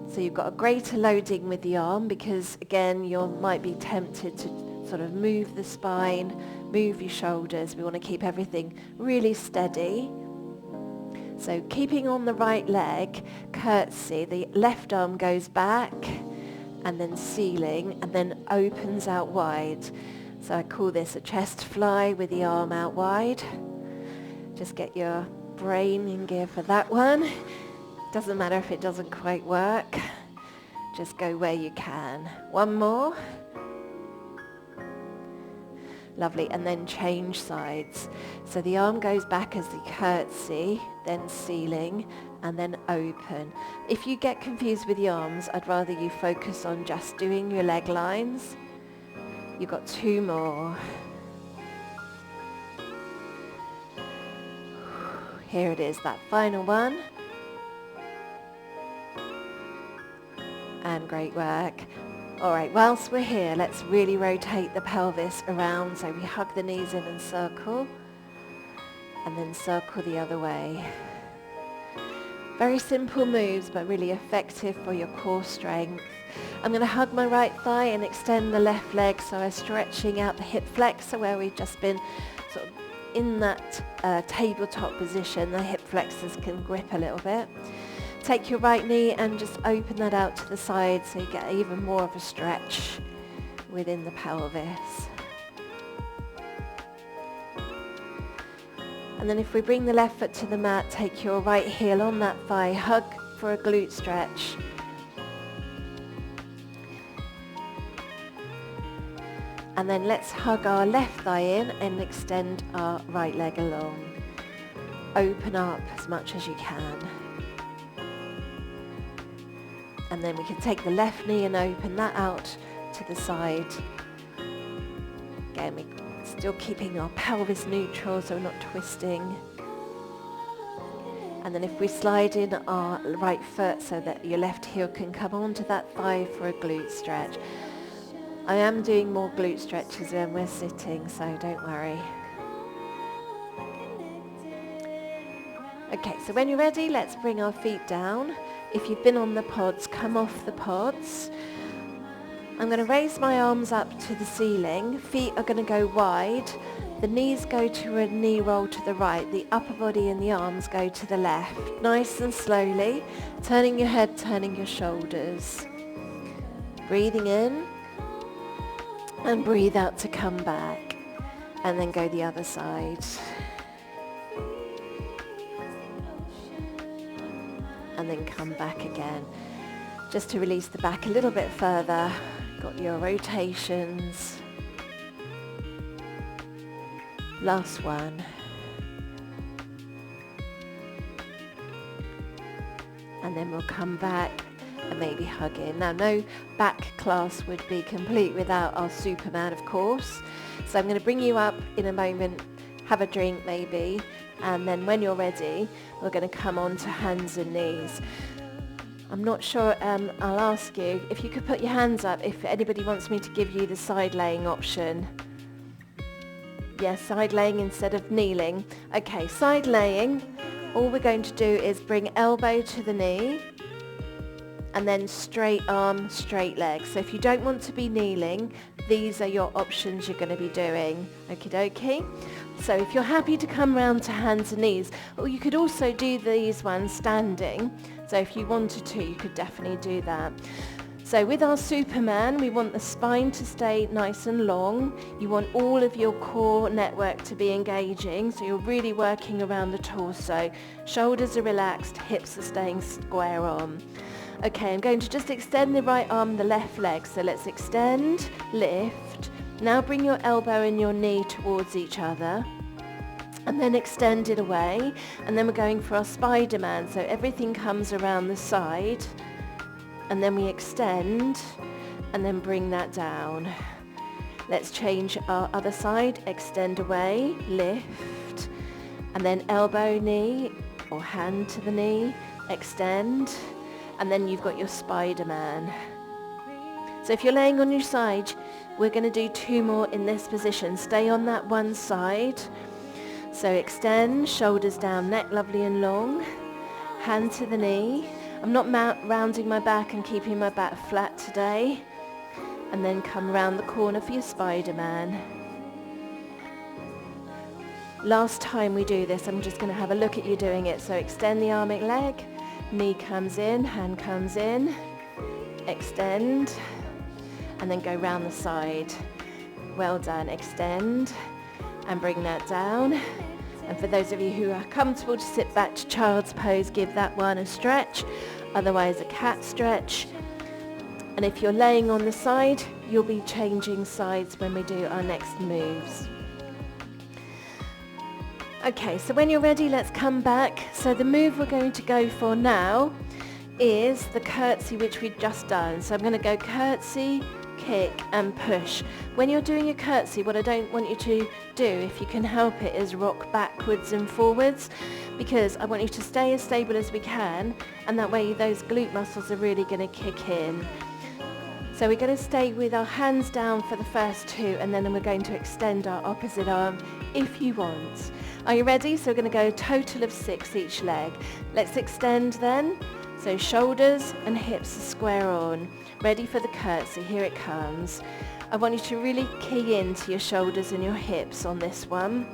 So you've got a greater loading with the arm because again you might be tempted to sort of move the spine, move your shoulders. We want to keep everything really steady. So keeping on the right leg, curtsy, the left arm goes back and then ceiling and then opens out wide. So I call this a chest fly with the arm out wide. Just get your brain in gear for that one. Doesn't matter if it doesn't quite work. Just go where you can. 1 more. Lovely, and then change sides. So the arm goes back as the curtsy, then ceiling, and then open. If you get confused with the arms, I'd rather you focus on just doing your leg lines. You've got 2 more. Here it is, that final one. And great work. All right, whilst we're here, let's really rotate the pelvis around. So we hug the knees in and circle, and then circle the other way. Very simple moves, but really effective for your core strength. I'm going to hug my right thigh and extend the left leg, so I'm stretching out the hip flexor where we've just been sort of in that tabletop position. The hip flexors can grip a little bit. Take your right knee and just open that out to the side so you get even more of a stretch within the pelvis. And then if we bring the left foot to the mat, take your right heel on that thigh, hug for a glute stretch. And then let's hug our left thigh in and extend our right leg along. Open up as much as you can. And then we can take the left knee and open that out to the side. Again, we're still keeping our pelvis neutral so we're not twisting. And then if we slide in our right foot so that your left heel can come onto that thigh for a glute stretch. I am doing more glute stretches when we're sitting, so don't worry. Okay, so when you're ready, let's bring our feet down. If you've been on the pods, come off the pods. I'm going to raise my arms up to the ceiling. Feet are going to go wide. The knees go to a knee roll to the right. The upper body and the arms go to the left. Nice and slowly, turning your head, turning your shoulders. Breathing in and breathe out to come back. And then go the other side. And then come back again. Just to release the back a little bit further. Got your rotations. Last one. And then we'll come back and maybe hug in. Now, no back class would be complete without our Superman, of course. So I'm going to bring you up in a moment, have a drink maybe, and then when you're ready, we're going to come on to hands and knees. I'm not sure, I'll ask you if you could put your hands up if anybody wants me to give you the side laying option. Yes, side laying instead of kneeling. Okay, side laying, all we're going to do is bring elbow to the knee and then straight arm, straight leg. So if you don't want to be kneeling, these are your options you're going to be doing. Okie dokie. So if you're happy to come round to hands and knees, or you could also do these ones standing. So if you wanted to, you could definitely do that. So with our Superman, we want the spine to stay nice and long. You want all of your core network to be engaging. So you're really working around the torso. Shoulders are relaxed, hips are staying square on. Okay, I'm going to just extend the right arm, the left leg. So let's extend, lift. Now bring your elbow and your knee towards each other. And then extend it away. And then we're going for our Spider-Man. So everything comes around the side. And then we extend and then bring that down. Let's change our other side. Extend away, lift. And then elbow, knee, or hand to the knee. Extend. And then you've got your Spider-Man. So if you're laying on your side, we're going to do 2 more in this position. Stay on that one side. So extend, shoulders down, neck lovely and long. Hand to the knee. I'm not rounding my back and keeping my back flat today. And then come round the corner for your Spider-Man. Last time we do this, I'm just going to have a look at you doing it. So extend the arm and leg. Knee comes in, hand comes in. Extend. And then go round the side. Well done. Extend. And bring that down. And for those of you who are comfortable to sit back to child's pose, give that one a stretch. Otherwise a cat stretch. And if you're laying on the side, you'll be changing sides when we do our next moves. Okay, so when you're ready, let's come back. So the move we're going to go for now is the curtsy, which we've just done. So I'm going to go curtsy, kick and push. When you're doing a curtsy, what I don't want you to do, if you can help it, is rock backwards and forwards, because I want you to stay as stable as we can, and that way those glute muscles are really going to kick in. So we're going to stay with our hands down for the first 2, and then we're going to extend our opposite arm if you want. Are you ready? So we're going to go a total of 6 each leg. Let's extend then. So shoulders and hips are square on. Ready for the curtsy. Here it comes. I want you to really key into your shoulders and your hips on this one.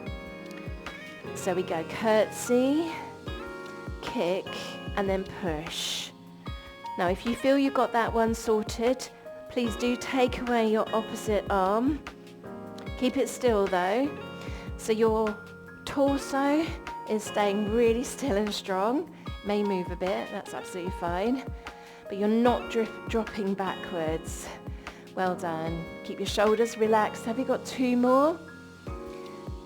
So we go curtsy, kick, and then push. Now if you feel you've got that one sorted, please do take away your opposite arm. Keep it still though. So you're torso is staying really still and strong. May move a bit, that's absolutely fine. But you're not dropping backwards. Well done. Keep your shoulders relaxed. Have you got 2 more?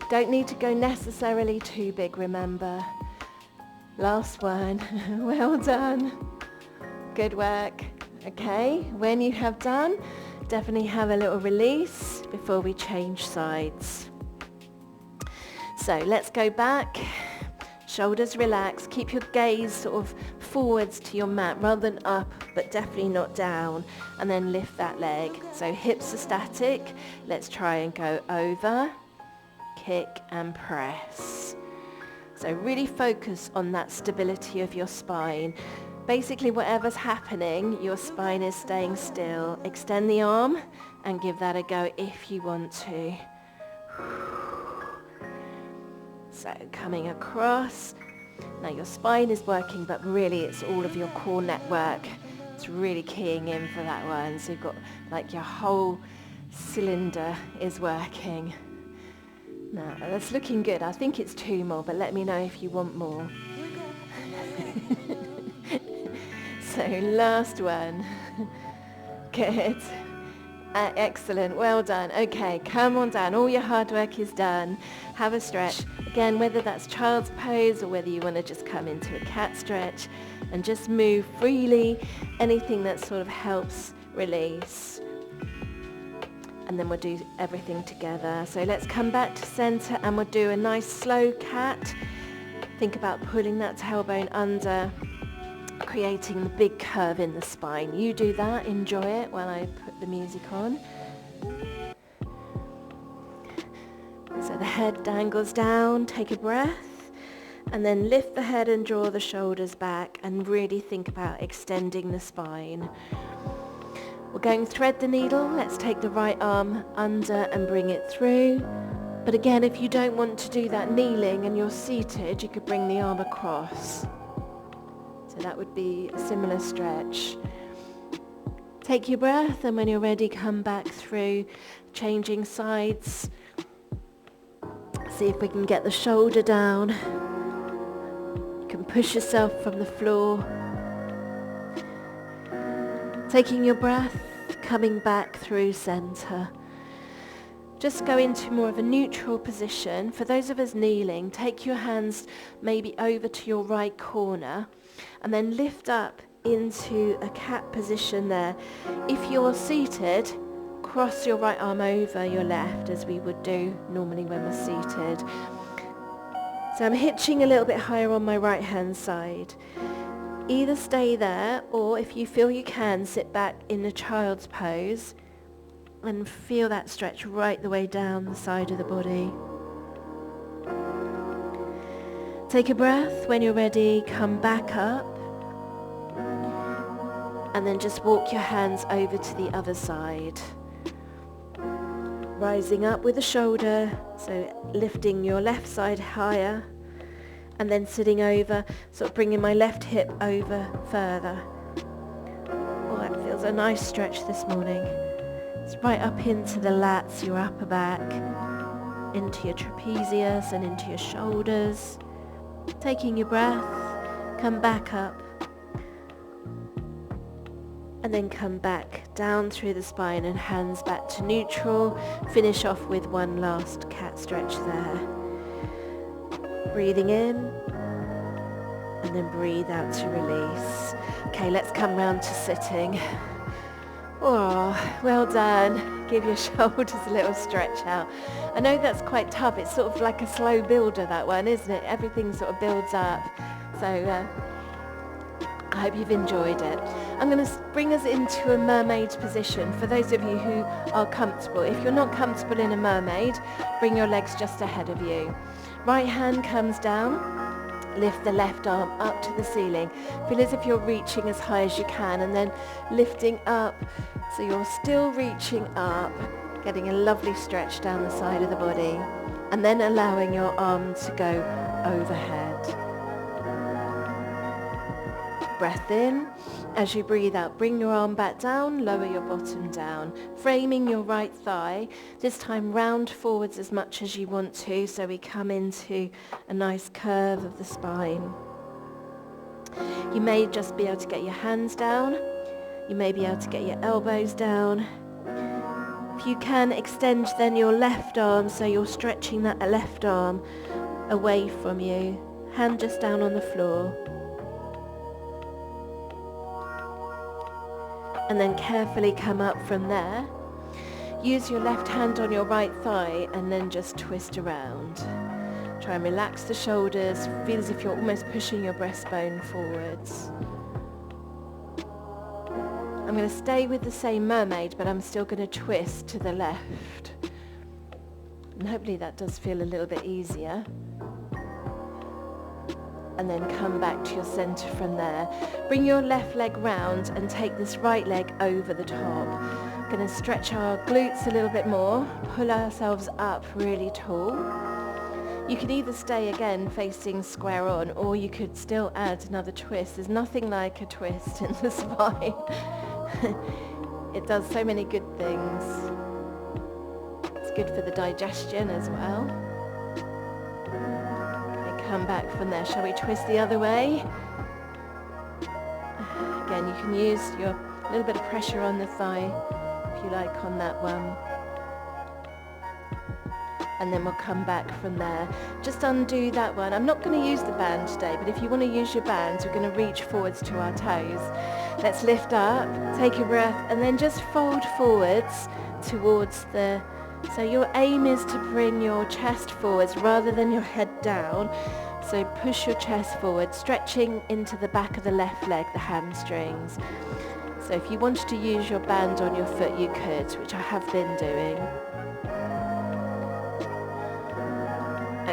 Don't need to go necessarily too big, remember. Last one. Well done. Good work. Okay, when you have done, definitely have a little release before we change sides. So let's go back. Shoulders relaxed. Keep your gaze sort of forwards to your mat rather than up, but definitely not down. And then lift that leg. So hips are static. Let's try and go over, kick and press. So really focus on that stability of your spine. Basically whatever's happening, your spine is staying still. Extend the arm and give that a go if you want to. So coming across. Now your spine is working, but really it's all of your core network. It's really keying in for that one. So you've got like your whole cylinder is working. Now that's looking good. I think it's 2 more, but let me know if you want more. So last one. Good. Excellent. Well done. Okay, come on down. All your hard work is done. Have a stretch. Again, whether that's child's pose or whether you want to just come into a cat stretch and just move freely. Anything that sort of helps release. And then we'll do everything together. So let's come back to center and we'll do a nice slow cat. Think about pulling that tailbone under, creating the big curve in the spine. You do that, enjoy it while I put the music on. So the head dangles down, take a breath, and then lift the head and draw the shoulders back and really think about extending the spine. We're going to thread the needle. Let's take the right arm under and bring it through. But again, if you don't want to do that kneeling and you're seated, you could bring the arm across. So that would be a similar stretch. Take your breath, and when you're ready, come back through, changing sides. See if we can get the shoulder down. You can push yourself from the floor. Taking your breath, coming back through center. Just go into more of a neutral position. For those of us kneeling, take your hands maybe over to your right corner and then lift up into a cat position there. If you're seated, cross your right arm over your left as we would do normally when we're seated. So I'm hitching a little bit higher on my right hand side. Either stay there, or if you feel you can, sit back in a child's pose and feel that stretch right the way down the side of the body. Take a breath. When you're ready, come back up. And then just walk your hands over to the other side. Rising up with the shoulder, so lifting your left side higher. And then sitting over, sort of bringing my left hip over further. Oh, that feels a nice stretch this morning. It's right up into the lats, your upper back, into your trapezius and into your shoulders. Taking your breath, come back up. And then come back down through the spine and hands back to neutral. Finish off with one last cat stretch there. Breathing in, and then breathe out to release. Okay, let's come round to sitting. Oh, well done. Give your shoulders a little stretch out. I know that's quite tough. It's sort of like a slow builder, that one, isn't it? Everything sort of builds up. So I hope you've enjoyed it. I'm going to bring us into a mermaid position for those of you who are comfortable. If you're not comfortable in a mermaid, bring your legs just ahead of you. Right hand comes down, lift the left arm up to the ceiling. Feel as if you're reaching as high as you can and then lifting up. So you're still reaching up, getting a lovely stretch down the side of the body, and then allowing your arm to go overhead. Breath in, As you breathe out, bring your arm back down, lower your bottom down, framing your right thigh. This time round forwards as much as you want to, so we come into a nice curve of the spine. You may just be able to get your hands down. You may be able to get your elbows down. If you can, extend then your left arm, so you're stretching that left arm away from you. Hand just down on the floor. And then carefully come up from there. Use your left hand on your right thigh and then just twist around. Try and relax the shoulders. Feel as if you're almost pushing your breastbone forwards. I'm going to stay with the same mermaid, but I'm still going to twist to the left. And hopefully that does feel a little bit easier. And then come back to your center from there. Bring your left leg round and take this right leg over the top. Going to stretch our glutes a little bit more, pull ourselves up really tall. You can either stay again facing square on, or you could still add another twist. There's nothing like a twist in the spine. It does so many good things. It's good for the digestion as well. Come back from there. Shall we twist the other way? Again, you can use your little bit of pressure on the thigh, if you like, on that one. And then we'll come back from there. Just undo that one. I'm not going to use the band today, but if you want to use your bands, we're going to reach forwards to our toes. Let's lift up, take a breath, and then just fold forwards towards the... So your aim is to bring your chest forwards rather than your head down. So push your chest forward, stretching into the back of the left leg, the hamstrings. So if you wanted to use your band on your foot, you could, which I have been doing.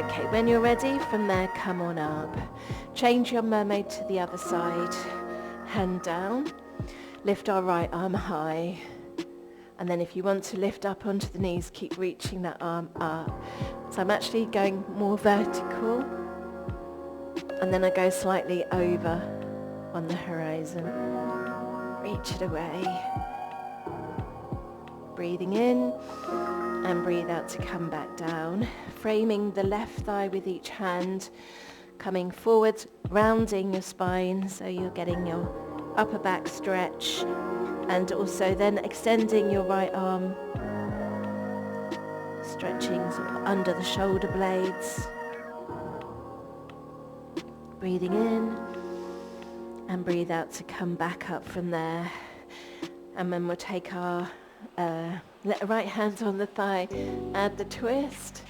Okay, when you're ready, from there, come on up. Change your mermaid to the other side. Hand down. Lift our right arm high. And then if you want to lift up onto the knees, keep reaching that arm up. So I'm actually going more vertical. And then I go slightly over on the horizon. Reach it away. Breathing in and breathe out to come back down. Framing the left thigh with each hand. Coming forward, rounding your spine so you're getting your upper back stretch. And also then extending your right arm, stretching sort of under the shoulder blades. Breathing in and breathe out to come back up from there. And then we'll take our right hand on the thigh, add the twist.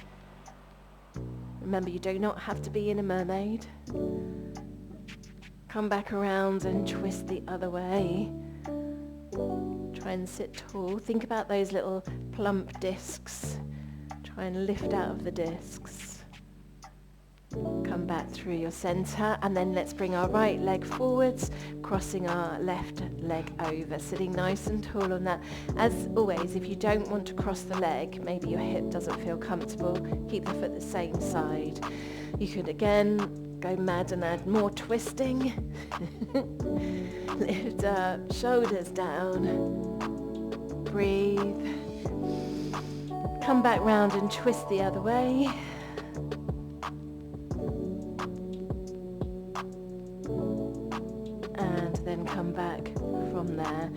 Remember, you do not have to be in a mermaid. Come back around and twist the other way. Try and sit tall. Think about those little plump discs. Try and lift out of the discs. Come back through your center, and then let's bring our right leg forwards, crossing our left leg over, sitting nice and tall on that. As always, if you don't want to cross the leg, maybe your hip doesn't feel comfortable, keep the foot the same side. You could again go mad and add more twisting. Lift up, shoulders down. Breathe. Come back round and twist the other way. And then come back from there.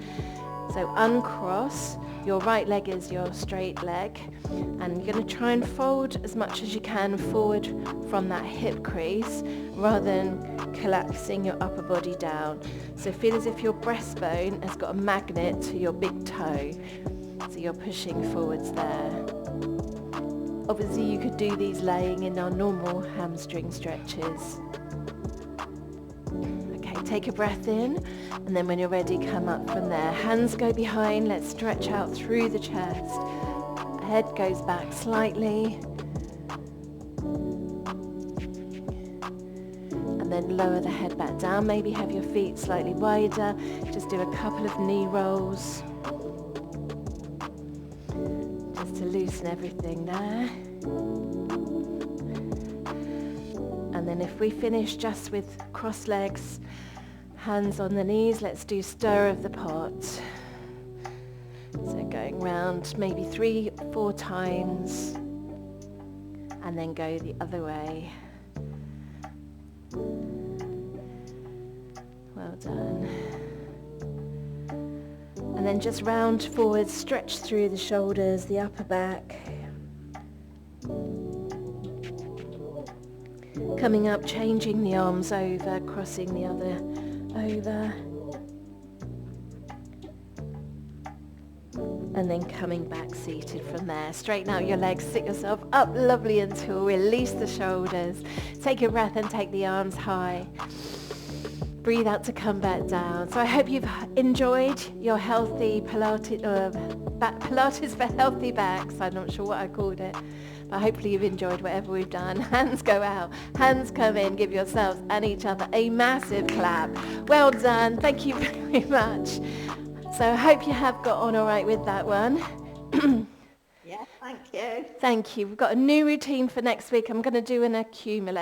So uncross. Your right leg is your straight leg, and you're going to try and fold as much as you can forward from that hip crease rather than collapsing your upper body down. So feel as if your breastbone has got a magnet to your big toe, so you're pushing forwards there. Obviously you could do these laying in our normal hamstring stretches. Take a breath in, and then when you're ready, come up from there. Hands go behind. Let's stretch out through the chest. Head goes back slightly. And then lower the head back down. Maybe have your feet slightly wider. Just do a couple of knee rolls. Just to loosen everything there. And then if we finish just with cross legs, Hands on the knees, let's do stir of the pot. So going round maybe 3-4 times and then go the other way. Well done. And then just round forward, stretch through the shoulders, the upper back. Coming up, changing the arms over, crossing the other over. And then coming back seated from there. Straighten out your legs, sit yourself up lovely and tall, release the shoulders. Take a breath and take the arms high. Breathe out to come back down. So I hope you've enjoyed your healthy Pilates, Pilates for healthy backs. I'm not sure what I called it, but hopefully you've enjoyed whatever we've done. Hands go out, hands come in. Give yourselves and each other a massive clap. Well done. Thank you very much. So I hope you have got on all right with that one. Yeah, thank you. Thank you. We've got a new routine for next week. I'm going to do an accumulator.